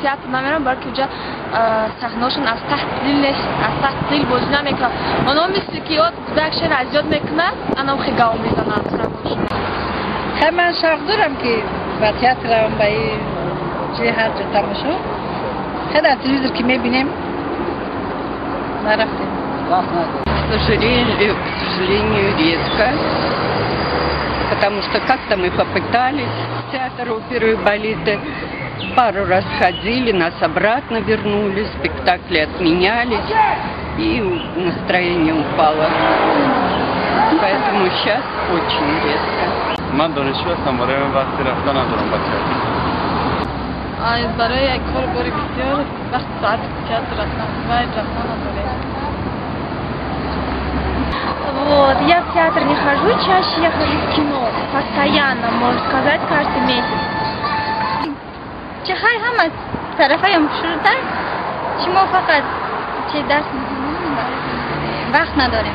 театр наверное, برای که اونجا صحنه‌شون از تحت زیل نیست، از تحت زیل بازی نمیکنه. اونا مثل که یاد کودک شعر از یاد میکنه، انا خیلی گاو میزنن صحنه‌شون. من شوق دارم که به تئاتر روم به چه هر جا تماشا. خیلی از تلویزیون که میبینیم نرفتیم. К сожалению, редко. Потому что как-то мы попытались в театр оперы и балета. Пару раз ходили, нас обратно вернули, спектакли отменялись, и настроение упало. Поэтому сейчас очень редко. من دانشجو هستم، برای من وقتی رفتن ندارم با تئاتر. برای یک کار باری بسیار وقت ساعت تئاتر رفتن نداره. Вот, я в театр не хожу, чаще я хожу в кино, постоянно, можно сказать, каждый месяц. چخوای هم از طرفای مشروطه شما فقط چه درس وقت نداریم.